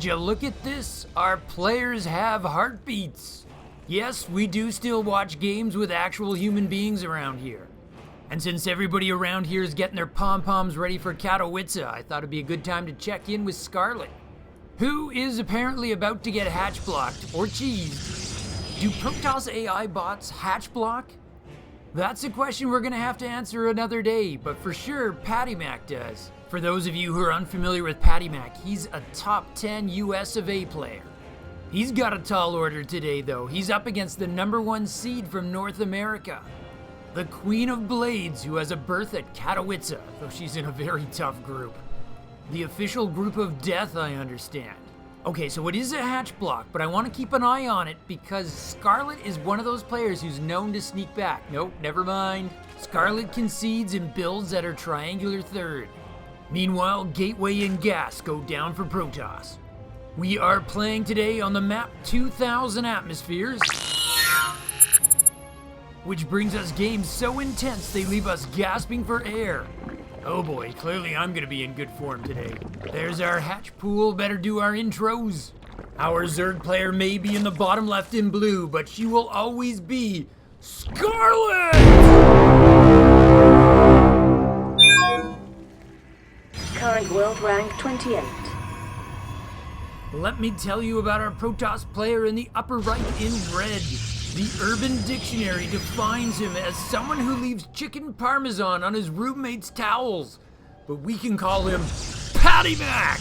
Would you look at this? Our players have heartbeats. Yes, we do still watch games with actual human beings around here. And since everybody around here is getting their pom-poms ready for Katowice, I thought it'd be a good time to check in with Scarlett, who is apparently about to get hatch blocked or cheesed. Do Protoss AI bots hatch block? That's a question we're gonna have to answer another day, but for sure, PattyMac does. For those of you who are unfamiliar with PattyMac, he's a top 10 US of A player. He's got a tall order today though. He's up against the #1 seed from North America, the Queen of Blades, who has a berth at Katowice, though she's in a very tough group. The official group of death, I understand. Okay, so it is a hatch block, but I want to keep an eye on it because Scarlett is one of those players who's known to sneak back. Nope, never mind. Scarlett concedes and builds at her triangular third. Meanwhile, Gateway and Gas go down for Protoss. We are playing today on the map 2000 Atmospheres, which brings us games so intense they leave us gasping for air. Oh boy, clearly I'm gonna be in good form today. There's our hatch pool, better do our intros. Our Zerg player may be in the bottom left in blue, but she will always be Scarlett! Current world rank 28. Let me tell you about our Protoss player in the upper right in red. The Urban Dictionary defines him as someone who leaves chicken parmesan on his roommate's towels, but we can call him PattyMac.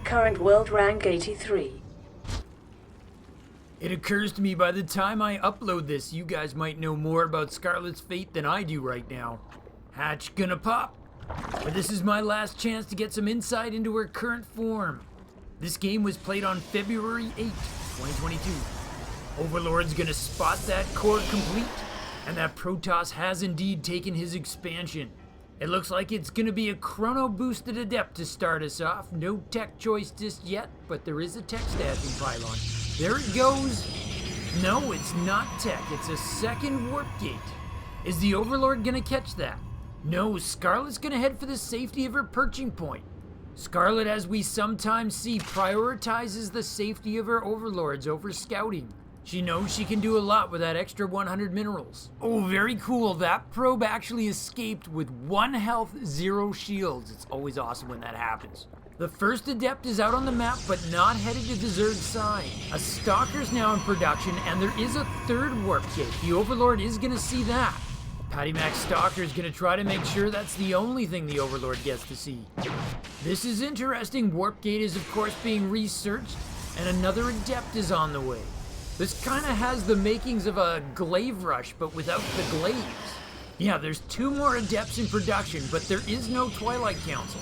Current world rank 83. It occurs to me by the time I upload this, you guys might know more about Scarlett's fate than I do right now. Hatch gonna pop, but this is my last chance to get some insight into her current form. This game was played on February 8th, 2022. Overlord's gonna spot that core complete, and that Protoss has indeed taken his expansion. It looks like it's gonna be a chrono-boosted adept to start us off. No tech choice just yet, but there is a tech stashing pylon. There it goes. No, it's not tech, it's a second warp gate. Is the Overlord gonna catch that? No, Scarlett's gonna head for the safety of her perching point. Scarlett, as we sometimes see, prioritizes the safety of her overlords over scouting. She knows she can do a lot with that extra 100 minerals. Oh, very cool. That probe actually escaped with 1 health, 0 shields. It's always awesome when that happens. The first adept is out on the map, but not headed to the Zerg side. A stalker's now in production, and there is a third warp gate. The Overlord is gonna see that. PattyMac Stalker is going to try to make sure that's the only thing the Overlord gets to see. This is interesting. Warp Gate is of course being researched, and another adept is on the way. This kind of has the makings of a glaive rush, but without the glaives. Yeah, there's 2 more adepts in production, but there is no Twilight Council.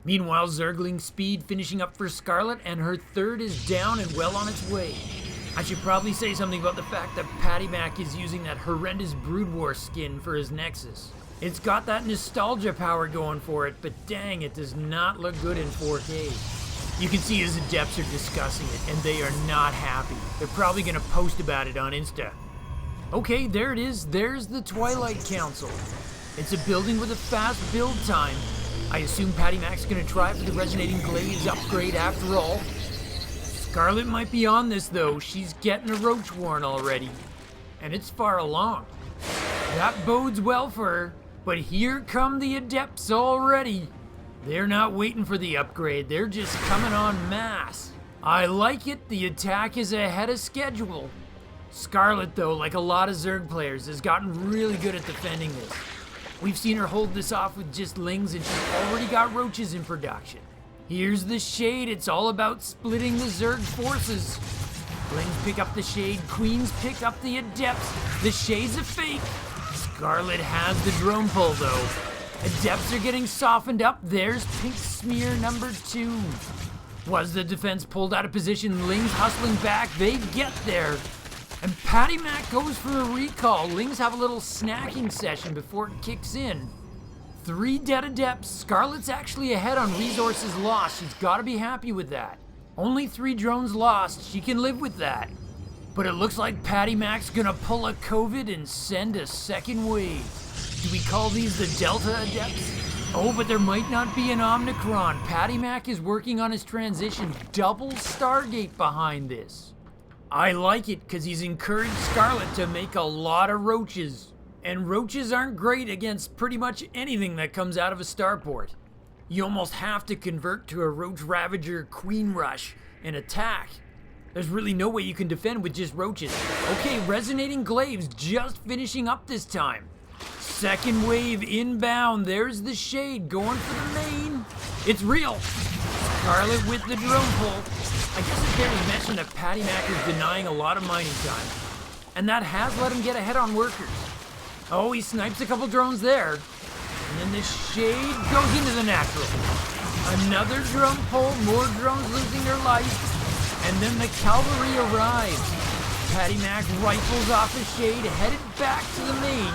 Meanwhile, Zergling Speed finishing up for Scarlett, and her third is down and well on its way. I should probably say something about the fact that PattyMac is using that horrendous Brood War skin for his Nexus. It's got that nostalgia power going for it, but dang, it does not look good in 4K. You can see his adepts are discussing it, and they are not happy. They're probably gonna post about it on Insta. Okay, there it is. There's the Twilight Council. It's a building with a fast build time. I assume PattyMac's gonna try for the Resonating Glaives upgrade after all. Scarlett might be on this though. She's getting a roach warren already, and it's far along. That bodes well for her, but here come the adepts already. They're not waiting for the upgrade, they're just coming en masse. I like it, the attack is ahead of schedule. Scarlett though, like a lot of Zerg players, has gotten really good at defending this. We've seen her hold this off with just lings, and she's already got roaches in production. Here's the shade. It's all about splitting the Zerg forces. Lings pick up the shade, queens pick up the adepts. The shade's a fake. Scarlett has the drone pull though. Adepts are getting softened up. There's pink smear number 2. Was the defense pulled out of position? Lings hustling back. They get there. And PattyMac goes for a recall. Lings have a little snacking session before it kicks in. 3 dead adepts. Scarlett's actually ahead on resources lost. She's got to be happy with that. Only 3 drones lost. She can live with that. But it looks like PattyMac's gonna pull a COVID and send a second wave. Do we call these the Delta Adepts? Oh, but there might not be an Omnicron. PattyMac is working on his transition. Double Stargate behind this. I like it because he's encouraged Scarlett to make a lot of roaches. And roaches aren't great against pretty much anything that comes out of a starport. You almost have to convert to a Roach Ravager Queen Rush and attack. There's really no way you can defend with just roaches. Okay, Resonating Glaives just finishing up this time. Second wave inbound. There's the Shade going for the main. It's real. Scarlett with the drone pull. I guess it's fair to mention that PattyMac is denying a lot of mining time. And that has let him get ahead on workers. Oh, he snipes a couple drones there. And then the Shade goes into the natural. Another drone pull, more drones losing their life. And then the cavalry arrives. PattyMac rifles off the Shade, headed back to the main.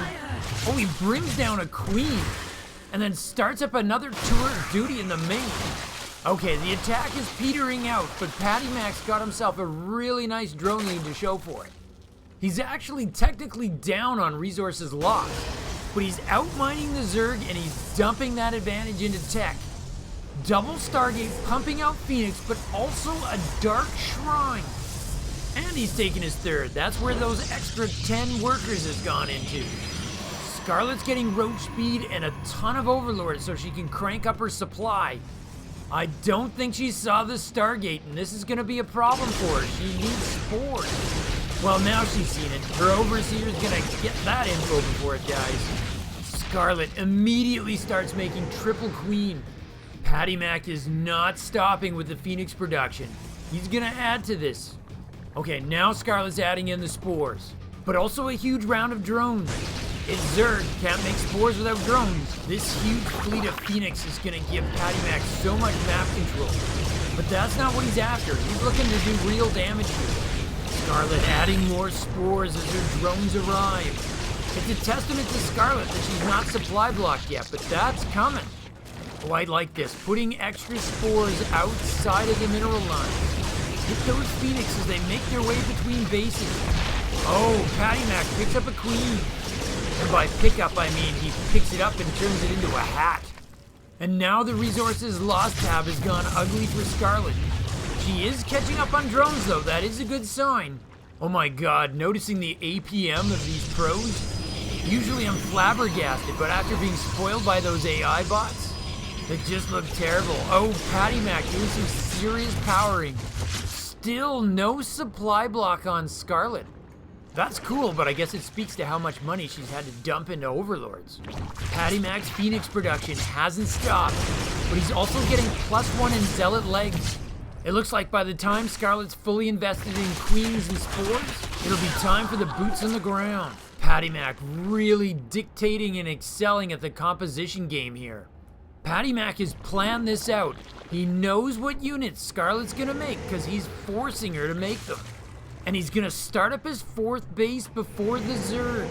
Oh, he brings down a queen. And then starts up another tour of duty in the main. Okay, the attack is petering out, but PattyMac's got himself a really nice drone lead to show for it. He's actually technically down on resources lost, but he's outmining the Zerg and he's dumping that advantage into tech. Double Stargate pumping out Phoenix, but also a Dark Shrine. And he's taking his third. That's where those extra 10 workers has gone into. Scarlett's getting roach speed and a ton of overlords so she can crank up her supply. I don't think she saw the Stargate, and this is gonna be a problem for her. She needs spores. Well, now she's seen it. Her overseer's gonna get that info before it dies. Scarlett immediately starts making triple queen. PattyMac is not stopping with the Phoenix production. He's gonna add to this. Okay, now Scarlett's adding in the spores, but also a huge round of drones. If Zerg can't make spores without drones, this huge fleet of Phoenix is gonna give PattyMac so much map control. But that's not what he's after. He's looking to do real damage here. Scarlett adding more spores as her drones arrive. It's a testament to Scarlett that she's not supply blocked yet, but that's coming. Oh, I like this. Putting extra spores outside of the mineral line. Hit those Phoenix as they make their way between bases. Oh, PattyMac picks up a queen. And by pickup, I mean he picks it up and turns it into a hat. And now the resources lost tab has gone ugly for Scarlett. She is catching up on drones though, that is a good sign. Oh my god, noticing the APM of these pros? Usually I'm flabbergasted, but after being spoiled by those AI bots, they just look terrible. Oh, PattyMac doing some serious powering. Still no supply block on Scarlett. That's cool, but I guess it speaks to how much money she's had to dump into overlords. PattyMac's Phoenix production hasn't stopped, but he's also getting +1 in Zealot legs. It looks like by the time Scarlett's fully invested in queens and spores, it'll be time for the boots on the ground. PattyMac really dictating and excelling at the composition game here. PattyMac has planned this out. He knows what units Scarlett's gonna make because he's forcing her to make them. And he's gonna start up his 4th base before the Zerg.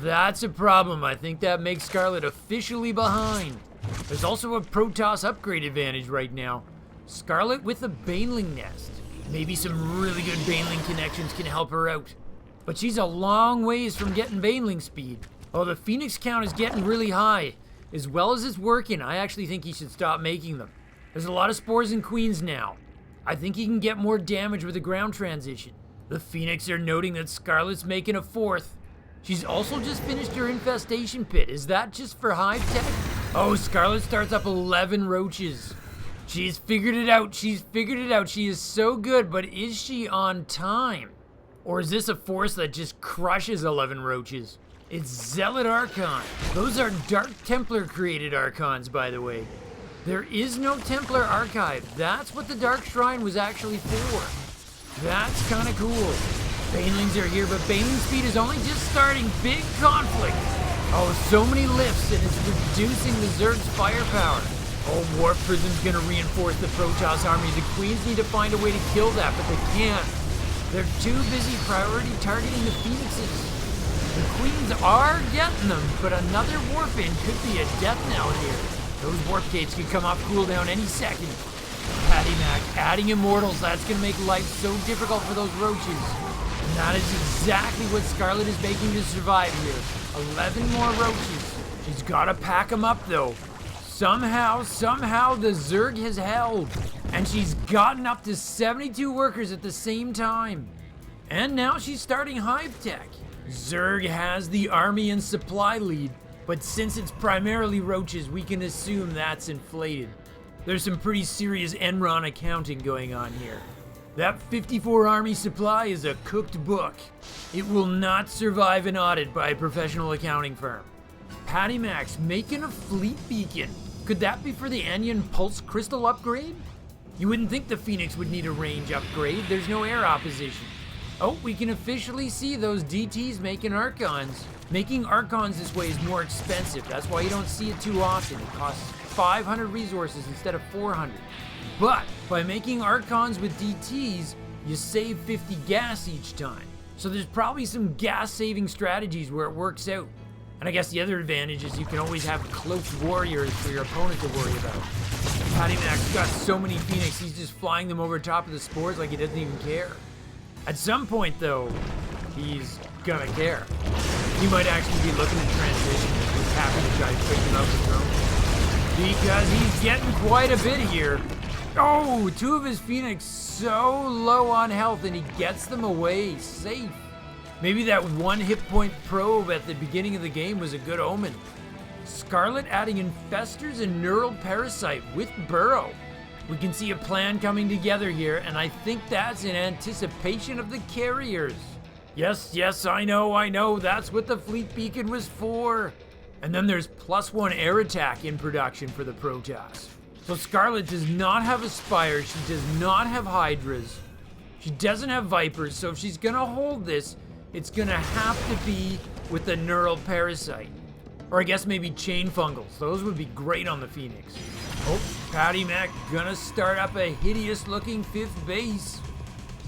That's a problem. I think that makes Scarlett officially behind. There's also a Protoss upgrade advantage right now. Scarlett with a Baneling nest. Maybe some really good Baneling connections can help her out. But she's a long ways from getting Baneling speed. Oh, the Phoenix count is getting really high. As well as it's working, I actually think he should stop making them. There's a lot of spores and queens now. I think he can get more damage with a ground transition. The Phoenix are noting that Scarlett's making a 4th. She's also just finished her infestation pit. Is that just for hive tech? Oh, Scarlett starts up 11 roaches. She's figured it out. She's figured it out. She is so good, but is she on time? Or is this a force that just crushes 11 roaches? It's Zealot Archon. Those are Dark Templar created Archons, by the way. There is no Templar archive. That's what the Dark Shrine was actually for. That's kind of cool. Banelings are here, but Baneling speed is only just starting. Big conflict. Oh, so many lifts, and it's reducing the Zerg's firepower. Oh, Warp Prism's gonna reinforce the Protoss army. The Queens need to find a way to kill that, but they can't. They're too busy priority targeting the Phoenixes. The Queens are getting them, but another warp in could be a death knell here. Those warp gates could come off cooldown any second. PattyMac adding immortals, that's gonna make life so difficult for those roaches. And that is exactly what Scarlett is making to survive here. 11 more roaches. She's gotta pack them up though. Somehow the Zerg has held, and she's gotten up to 72 workers at the same time. And now she's starting hive tech. Zerg has the army and supply lead, but since it's primarily roaches, we can assume that's inflated. There's some pretty serious Enron accounting going on here. That 54 army supply is a cooked book. It will not survive an audit by a professional accounting firm. PattyMac's making a fleet beacon. Could that be for the Anion Pulse Crystal upgrade? You wouldn't think the Phoenix would need a range upgrade. There's no air opposition. Oh, we can officially see those DTs making Archons. Making Archons this way is more expensive. That's why you don't see it too often. It costs 500 resources instead of 400. But by making Archons with DTs, you save 50 gas each time. So there's probably some gas saving strategies where it works out. And I guess the other advantage is you can always have cloaked warriors for your opponent to worry about. PattyMac's got so many Phoenix, he's just flying them over top of the spores like he doesn't even care. At some point though, he's gonna care. He might actually be looking at transition if he's happy to try to pick him up with drones. Because he's getting quite a bit here. Oh, 2 of his Phoenix so low on health and he gets them away safe. Maybe that 1 hit point probe at the beginning of the game was a good omen. Scarlett adding infestors and neural parasite with burrow. We can see a plan coming together here, and I think that's in anticipation of the carriers. Yes, I know, that's what the fleet beacon was for. And then there's +1 air attack in production for the Protoss. So Scarlett does not have a Spire, she does not have Hydras, she doesn't have Vipers, so if she's gonna hold this, it's gonna have to be with the neural parasite. Or I guess maybe chain fungals, those would be great on the Phoenix. Oh, PattyMac gonna start up a hideous looking 5th base.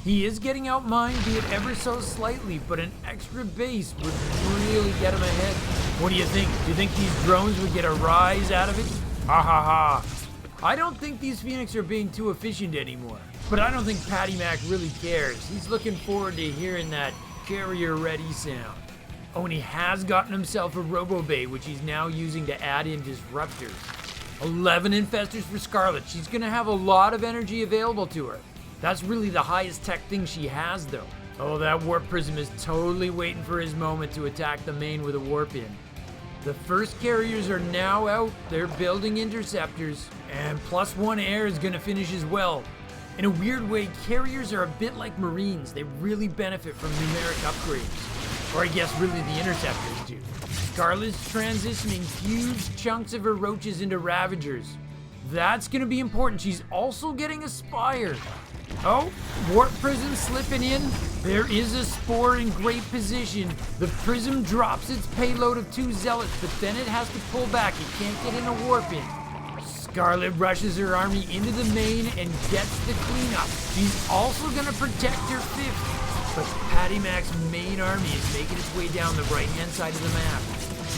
He is getting outmined, be it ever so slightly, but an extra base would really get him ahead. What do you think? Do you think these drones would get a rise out of it? Ha ha ha. I don't think these Phoenix are being too efficient anymore. But I don't think PattyMac really cares. He's looking forward to hearing that carrier ready sound. Oh, and he has gotten himself a Robo Bay, which he's now using to add in disruptors. 11 infestors for Scarlett. She's gonna have a lot of energy available to her. That's really the highest tech thing she has though. Oh, that warp prism is totally waiting for his moment to attack the main with a warp in. The first carriers are now out. They're building interceptors. And +1 air is gonna finish as well. In a weird way, carriers are a bit like Marines. They really benefit from numeric upgrades. Or I guess really the interceptors do. Scarlett's transitioning huge chunks of her roaches into Ravagers. That's gonna be important. She's also getting a Spire. Oh, warp prism slipping in. There is a spore in great position. The prism drops its payload of 2 zealots, but then it has to pull back. It can't get in a warp in. Scarlett rushes her army into the main and gets the cleanup. She's also gonna protect her 5th, but PattyMac's main army is making its way down the right-hand side of the map.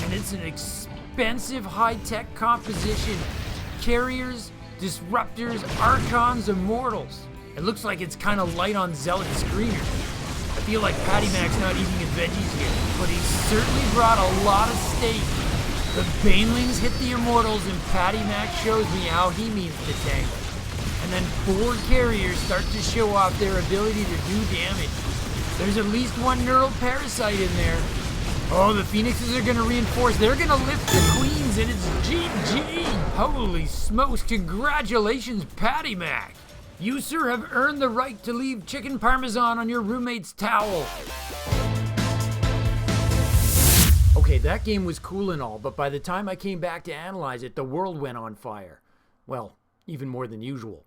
And it's an expensive high-tech composition. Carriers, disruptors, Archons, Immortals. It looks like it's kind of light on Zealot Screeners. I feel like PattyMac's not eating his veggies here, but he's certainly brought a lot of steak. The Banelings hit the Immortals, and PattyMac shows me how he means to tangle. And then 4 carriers start to show off their ability to do damage. There's at least 1 neural parasite in there. Oh, the Phoenixes are gonna reinforce. They're gonna lift the Queens, and it's GG! Holy smokes, congratulations, PattyMac! You, sir, have earned the right to leave chicken parmesan on your roommate's towel. Okay, that game was cool and all, but by the time I came back to analyze it, the world went on fire. Well, even more than usual.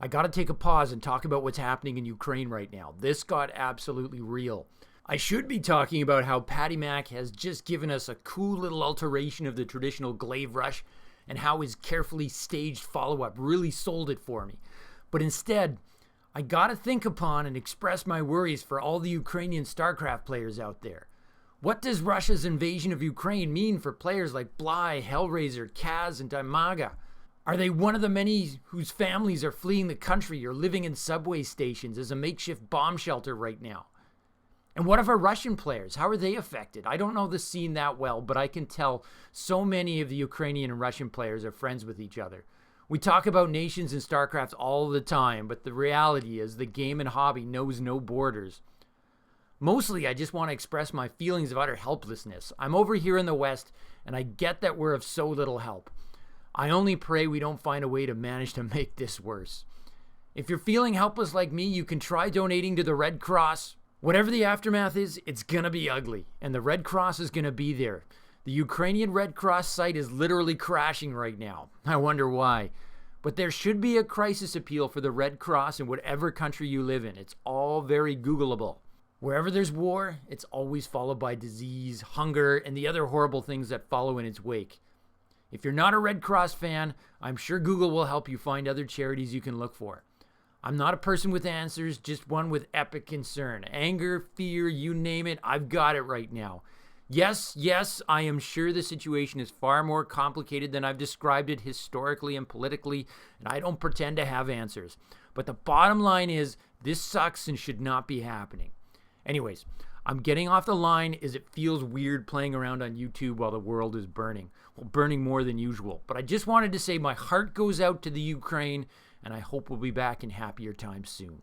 I gotta take a pause and talk about what's happening in Ukraine right now. This got absolutely real. I should be talking about how PattyMac has just given us a cool little alteration of the traditional glaive rush and how his carefully staged follow-up really sold it for me. But instead, I gotta think upon and express my worries for all the Ukrainian Starcraft players out there. What does Russia's invasion of Ukraine mean for players like Bly, Hellraiser, Kaz, and Daimaga? Are they one of the many whose families are fleeing the country or living in subway stations as a makeshift bomb shelter right now? And what of our Russian players? How are they affected? I don't know the scene that well, but I can tell so many of the Ukrainian and Russian players are friends with each other. We talk about nations in Starcraft all the time, but the reality is the game and hobby knows no borders. Mostly, I just want to express my feelings of utter helplessness. I'm over here in the West, and I get that we're of so little help. I only pray we don't find a way to manage to make this worse. If you're feeling helpless like me, you can try donating to the Red Cross. Whatever the aftermath is, it's gonna be ugly, and the Red Cross is gonna be there. The Ukrainian Red Cross site is literally crashing right now. I wonder why. But there should be a crisis appeal for the Red Cross in whatever country you live in. It's all very Googleable. Wherever there's war, it's always followed by disease, hunger, and the other horrible things that follow in its wake. If you're not a Red Cross fan, I'm sure Google will help you find other charities you can look for. I'm not a person with answers, just one with epic concern. Anger, fear, you name it, I've got it right now. Yes, I am sure the situation is far more complicated than I've described it historically and politically, and I don't pretend to have answers. But the bottom line is, this sucks and should not be happening. Anyways, I'm getting off the line as it feels weird playing around on YouTube while the world is burning. Well, burning more than usual. But I just wanted to say my heart goes out to the Ukraine, and I hope we'll be back in happier times soon.